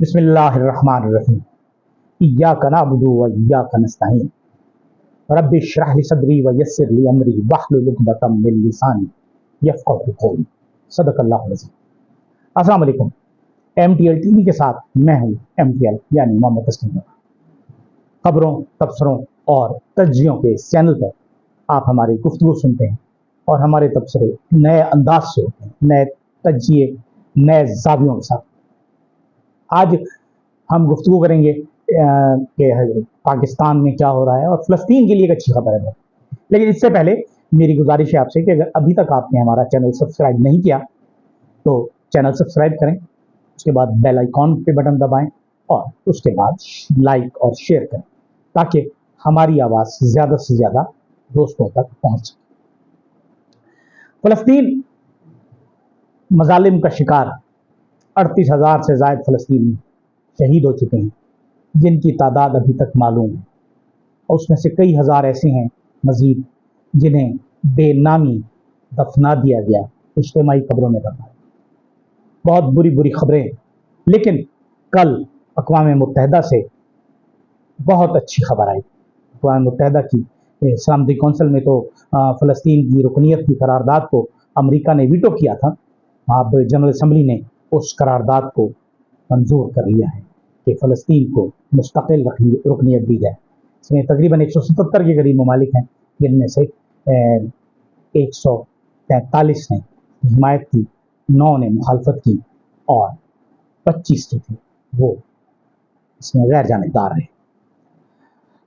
बिस्मिल्लाहिर्रहमानिर्रहीम। इय्याका नअबुदु व इय्याका नस्तईन। रब्बि इश्रह ली सदरी व यस्सिर ली अमरी वहलुल उक़दतम मिन लिसानी यफ़क़हू क़ौली। सदक़ल्लाहुल अज़ीम। अस्सलाम वालेकुम। MTL टीवी के साथ मैं हूँ MTL यानी मोहम्मद तस्लीम। खबरों, तबसरों और तज्जियों के इस चैनल पर आप हमारी गुफ्तगू सुनते हैं और हमारे तबसरे नए अंदाज से होते हैं, नए तज्जिए, नए ज़ावियों के साथ। आज हम गुफ्तगू करेंगे कि पाकिस्तान में क्या हो रहा है और फ़लस्तीन के लिए एक अच्छी खबर है। लेकिन इससे पहले मेरी गुजारिश है आपसे कि अगर अभी तक आपने हमारा चैनल सब्सक्राइब नहीं किया तो चैनल सब्सक्राइब करें, उसके बाद बेल आइकॉन पे बटन दबाएं और उसके बाद लाइक और शेयर करें ताकि हमारी आवाज़ ज़्यादा से ज़्यादा दोस्तों तक पहुंच सके। फ़लस्तीन मज़ालिम का शिकार 38,000 से ज़ायद फ़लस्तीनी शहीद हो चुके हैं, जिनकी तादाद अभी तक मालूम है, और उसमें से कई हज़ार ऐसे हैं मज़ीद जिन्हें बेनामी दफना दिया गया, इज्तिमाई कब्रों में दफना। बहुत बुरी बुरी खबरें। लेकिन कल अक़वाम मुत्तहिदा से बहुत अच्छी खबर आई। अक़वाम मुत्तहिदा की सलामती कौंसिल में तो फ़लस्तीन की रुकनीत की करारदाद को अमेरिका ने वीटो किया था। अब जनरल असम्बली ने उस करारदाद को मंजूर कर लिया है कि फ़लस्तीन को मुस्तकिल रुकनीत दी जाए। इसमें तकरीबन 177 के करीब ममालिक हैं, जिनमें से 143 ने हिमायत की, 9 ने मुखालफत की और 25 जो थे वो इसमें गैर जानिबदार रहे।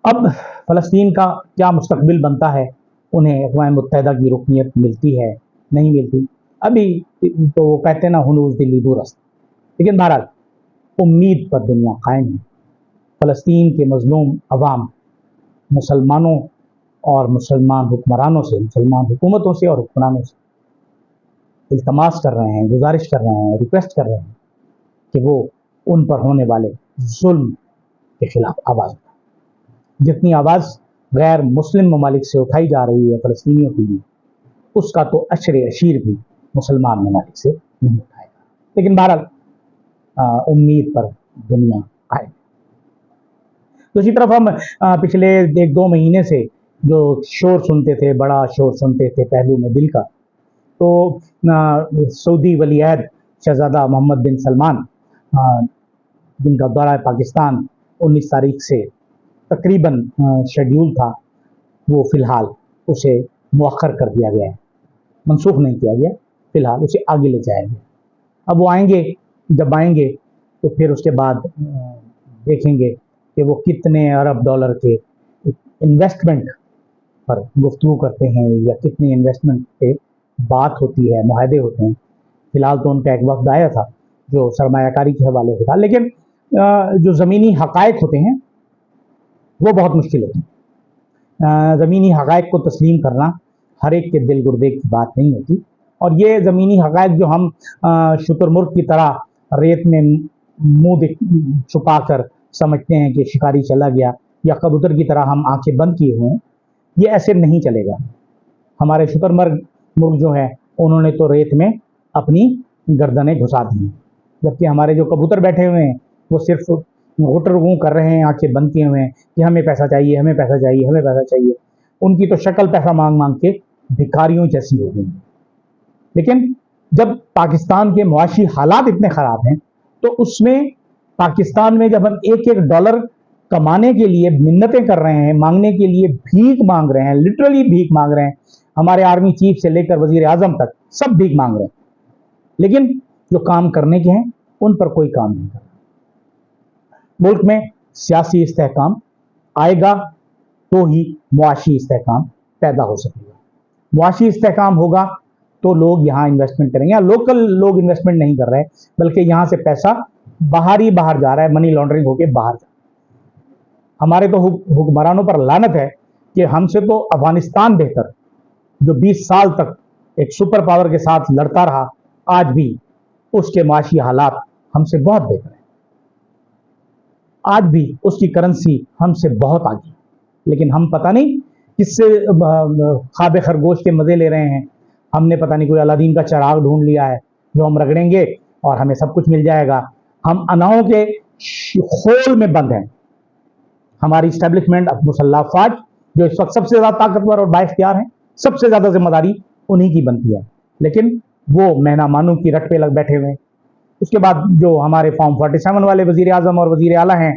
अब फ़लस्तीन का क्या मुस्तकबिल बनता है, उन्हें अक़वाम मुत्तहिदा की रुकनीत मिलती है नहीं मिलती, अभी तो वो कहते हैं ना, हुनूज़ दिल्ली दूरस्त। लेकिन बहरहाल उम्मीद पर दुनिया कायम है। फ़लस्तीन के मज़लूम अवाम मुसलमानों और मुसलमान हुक्मरानों से, मुसलमान हुकूमतों से और हुक्मरानों से इल्तमास कर रहे हैं, गुजारिश कर रहे हैं, रिक्वेस्ट कर रहे हैं कि वो उन पर होने वाले जुल्म के खिलाफ आवाज़ उठाएं। जितनी आवाज़ गैर मुस्लिम ममालिक से उठाई जा रही है फ़लस्तीनियों के लिए, उसका तो अशरे अशीर भी मुसलमान ममालिक से नहीं उठाएगा। लेकिन बहरहाल उम्मीद पर दुनिया आए। दूसरी तरफ हम पिछले 1-2 महीने से जो शोर सुनते थे, बड़ा शोर सुनते थे पहलू में दिल का, तो सऊदी वली अहद शहज़ादा मोहम्मद बिन सलमान, जिनका दौरा पाकिस्तान 19 तारीख से तकरीबन शेड्यूल था, वो फ़िलहाल उसे मुअख्खर कर दिया गया है, मनसूख नहीं किया गया, फ़िलहाल उसे आगे ले जाया गया। अब वो आएंगे, जब आएंगे तो फिर उसके बाद देखेंगे कि वो कितने अरब डॉलर के इन्वेस्टमेंट पर गुफ्तगू करते हैं या कितने इन्वेस्टमेंट पे बात होती है, मुआहदे होते हैं। फ़िलहाल तो उनका एक वफ़द आया था जो सरमायाकारी के हवाले से था, लेकिन जो ज़मीनी हक़ाइक़ होते हैं वो बहुत मुश्किल होते हैं। ज़मीनी हक़ाइक़ को तस्लीम करना हर एक के दिल गुर्दे की बात नहीं होती, और ये ज़मीनी हक़ाइक़ जो हम शुतुरमुर्ग की तरह रेत में मुँह छुपा कर समझते हैं कि शिकारी चला गया, या कबूतर की तरह हम आंखें बंद किए हुए हैं, ये ऐसे नहीं चलेगा। हमारे शुतुरमुर्ग जो है उन्होंने तो रेत में अपनी गर्दनें घुसा दी हैं, जबकि हमारे जो कबूतर बैठे हुए हैं वो सिर्फ गुटर गूं कर रहे हैं, आंखें बंद किए हुए हैं कि हमें पैसा चाहिए, हमें पैसा चाहिए, हमें पैसा चाहिए। उनकी तो शक्ल पैसा मांग मांग के भिखारियों जैसी हो गई। लेकिन जब पाकिस्तान के मुआशी हालात इतने ख़राब हैं, तो उसमें पाकिस्तान में जब हम एक एक डॉलर कमाने के लिए मिन्नतें कर रहे हैं, मांगने के लिए भीख मांग रहे हैं, लिटरली भीख मांग रहे हैं, हमारे आर्मी चीफ से लेकर वजीर आजम तक सब भीख मांग रहे हैं, लेकिन जो काम करने के हैं उन पर कोई काम नहीं कर रहा। मुल्क में सियासी इस्तेहकाम आएगा तो ही मुआशी इस्तेहकाम पैदा हो सकेगा। मुआशी इस्तेहकाम होगा तो लोग यहाँ इन्वेस्टमेंट करेंगे। यहाँ लोकल लोग इन्वेस्टमेंट नहीं कर रहे, बल्कि यहाँ से पैसा बाहर ही बाहर जा रहा है, मनी लॉन्ड्रिंग होके बाहर जा रहा है। हमारे तो हुक्मरानों पर लानत है कि हमसे तो अफगानिस्तान बेहतर, जो 20 साल तक एक सुपर पावर के साथ लड़ता रहा, आज भी उसके माशी हालात हमसे बहुत बेहतर है, आज भी उसकी करेंसी हमसे बहुत आगे। लेकिन हम पता नहीं किससे ख्वाब खरगोश के मज़े ले रहे हैं। हमने पता नहीं कोई अलादीन का चिराग ढूंढ लिया है जो हम रगड़ेंगे और हमें सब कुछ मिल जाएगा। हम अनाओं के होल में बंद हैं। हमारी स्टैब्लिशमेंट अब मुसल्लह अफवाज जो इस वक्त सबसे ज्यादा ताकतवर और बाइख्तियार हैं, सबसे ज्यादा जिम्मेदारी उन्हीं की बनती है, लेकिन वो मेहना मानू की रट पे लग बैठे हुए हैं। उसके बाद जो हमारे फॉर्म 47 वाले वजीर आजम और वजीर आला हैं,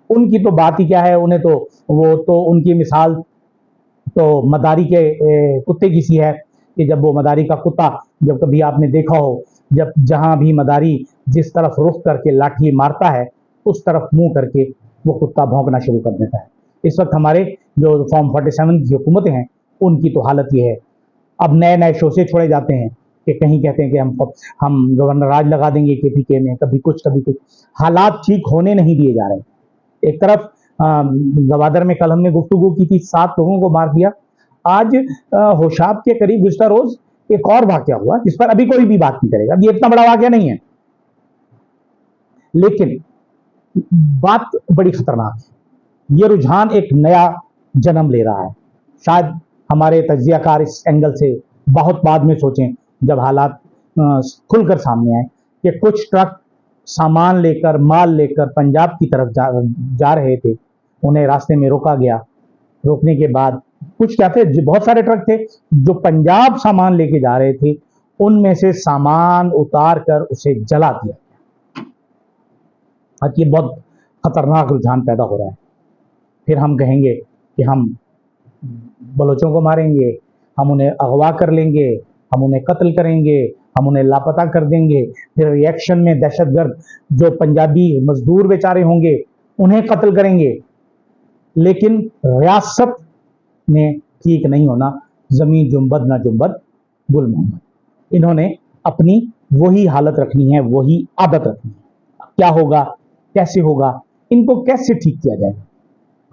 उनकी तो बात ही क्या है, उन्हें तो वो तो उनकी मिसाल तो मदारी के कुत्ते की सी है कि जब वो मदारी का कुत्ता, जब कभी आपने देखा हो, जब जहां भी मदारी जिस तरफ रुख करके लाठी मारता है उस तरफ मुंह करके वो कुत्ता भौंकना शुरू कर देता है। इस वक्त हमारे जो फॉर्म 47 की हुकूमतें हैं उनकी तो हालत ये है। अब नए नए शोशे छोड़े जाते हैं कि कहीं कहते हैं कि हम गवर्नर राज लगा देंगे केपीके में, कभी कुछ कभी कुछ। हालात ठीक होने नहीं दिए जा रहे। एक तरफ गवादर में कल हमने गुफ्तगू की थी, 7 लोगों को मार दिया। आज होशाब के करीब गुज़श्ता रोज एक और वाकया हुआ जिस पर अभी कोई भी बात नहीं करेगा। ये इतना बड़ा वाकया नहीं है, लेकिन बात बड़ी खतरनाक है। ये रुझान एक नया जन्म ले रहा है। शायद हमारे तज्जियाकार इस एंगल से बहुत बाद में सोचें, जब हालात खुलकर सामने आए कि कुछ ट्रक सामान लेकर, माल लेकर पंजाब की तरफ जा रहे थे। उन्हें रास्ते में रोका गया। रोकने के बाद कुछ क्या थे, बहुत सारे ट्रक थे जो पंजाब सामान लेके जा रहे थे, उनमें से सामान उतार कर उसे जला दिया। आज ये बहुत खतरनाक रुझान पैदा हो रहा है। फिर हम कहेंगे कि हम बलोचों को मारेंगे, हम उन्हें अगवा कर लेंगे, हम उन्हें कत्ल करेंगे, हम उन्हें लापता कर देंगे। फिर रिएक्शन में दहशतगर्द जो पंजाबी मजदूर बेचारे होंगे उन्हें कत्ल करेंगे। लेकिन रियासत में ठीक नहीं होना। जमीन जुम्बद ना जुम्बद गुल मोहम्मद। इन्होंने अपनी वही हालत रखनी है, वही आदत रखनी है। क्या होगा, कैसे होगा, इनको कैसे ठीक किया जाए,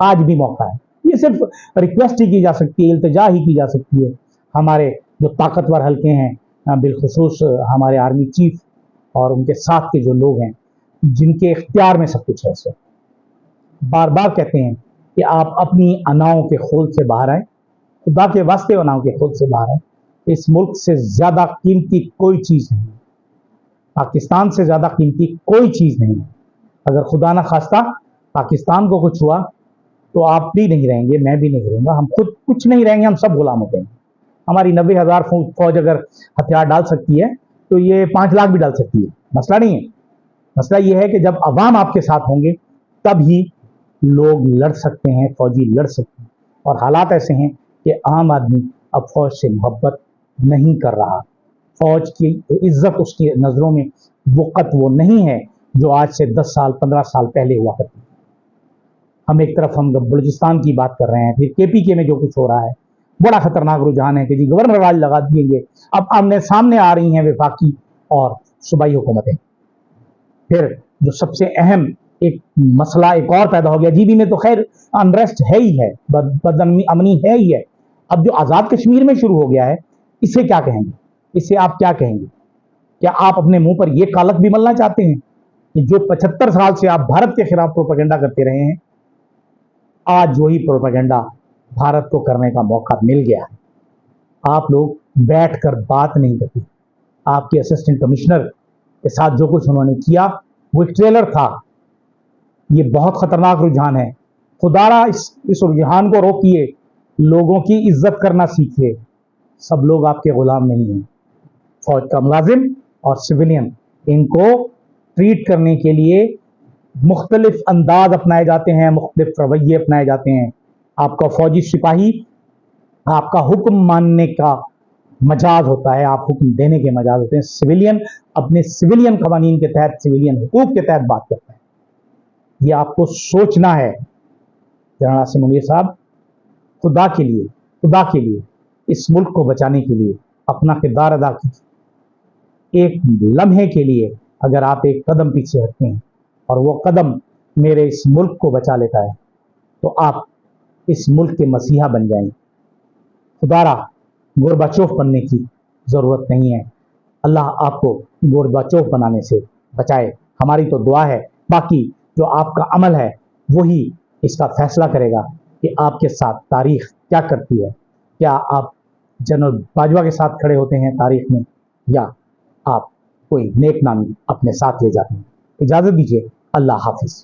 आज भी मौका है। ये सिर्फ रिक्वेस्ट ही की जा सकती है, इल्तिजा ही की जा सकती है। हमारे जो ताकतवर हल्के हैं, बिलखुसूस हमारे आर्मी चीफ और उनके साथ के जो लोग हैं जिनके इख्तियार में सब कुछ है, सर बार बार कहते हैं कि आप अपनी अनाओं के खोल से बाहर आए, खुदा के वास्ते अनाओं के खोल से बाहर आए। इस मुल्क से ज्यादा कीमती कोई चीज नहीं, पाकिस्तान से ज्यादा कीमती कोई चीज नहीं है। अगर खुदा ना खास्ता पाकिस्तान को कुछ हुआ तो आप भी नहीं रहेंगे, मैं भी नहीं रहूंगा, हम खुद कुछ नहीं रहेंगे, हम सब गुलाम हो जाएंगे। हमारी 90,000 फौज अगर हथियार डाल सकती है तो ये 5 लाख भी डाल सकती है, मसला नहीं है। मसला ये है कि जब अवाम आपके साथ होंगे तब ही लोग लड़ सकते हैं, फौजी लड़ सकते हैं। और हालात ऐसे हैं कि आम आदमी अब फौज से मोहब्बत नहीं कर रहा। फौज की इज्जत उसकी नजरों में वक़्त वो नहीं है जो आज से 10 साल 15 साल पहले हुआ करती। हम एक तरफ हम बलूचिस्तान की बात कर रहे हैं, फिर केपीके में जो कुछ हो रहा है बड़ा खतरनाक रुझान है कि जी गवर्नर राज लगा दिएंगे। अब आमने सामने आ रही हैं वफाकी और सूबाई हुकूमतें। फिर जो सबसे अहम एक मसला एक और पैदा हो गया, जीबी में तो खैर अनरेस्ट है ही है, बदअमनी है ही है। अब जो आज़ाद कश्मीर में शुरू हो गया है, इसे क्या कहेंगे, इसे आप क्या कहेंगे? क्या आप अपने मुंह पर यह कालक भी मलना चाहते हैं कि जो 75 साल से आप भारत के खिलाफ प्रोपेगेंडा करते रहे हैं, आज वही प्रोपेगेंडा भारत को करने का मौका मिल गया है। आप लोग बैठकर बात नहीं करते। आपके असिस्टेंट कमिश्नर के साथ जो कुछ उन्होंने किया वो एक ट्रेलर था। ये बहुत खतरनाक रुझान है। खुदारा इस रुझान को रोकिए, लोगों की इज्जत करना सीखिए। सब लोग आपके गुलाम नहीं हैं। फौज का मुलाजिम और सिविलियन, इनको ट्रीट करने के लिए मुख्तलिफ अंदाज अपनाए जाते हैं, मुख्तलिफ रवैये अपनाए जाते हैं। आपका फौजी सिपाही आपका हुक्म मानने का मजाज होता है, आप हुक्म देने के मजाज होते हैं। सिविलियन अपने सिविलियन कवानीन के तहत, सिविलियन हुकूक के तहत बात करता है। ये आपको सोचना है। जनरल आसिम मुनीर साहब, खुदा के लिए इस मुल्क को बचाने के लिए अपना किरदार अदा कीजिए। एक लम्हे के लिए अगर आप एक कदम पीछे हटते हैं और वो कदम मेरे इस मुल्क को बचा लेता है तो आप इस मुल्क के मसीहा बन जाएंगे। खुदारा गोरबाचोफ बनने की जरूरत नहीं है। अल्लाह आपको गोरबाचोफ बनाने से बचाए, हमारी तो दुआ है। बाकी जो आपका अमल है वही इसका फैसला करेगा कि आपके साथ तारीख क्या करती है। क्या आप जनरल बाजवा के साथ खड़े होते हैं तारीख में, या आप कोई नेक नामी अपने साथ ले जाते हैं। इजाजत दीजिए, अल्लाह हाफिज़।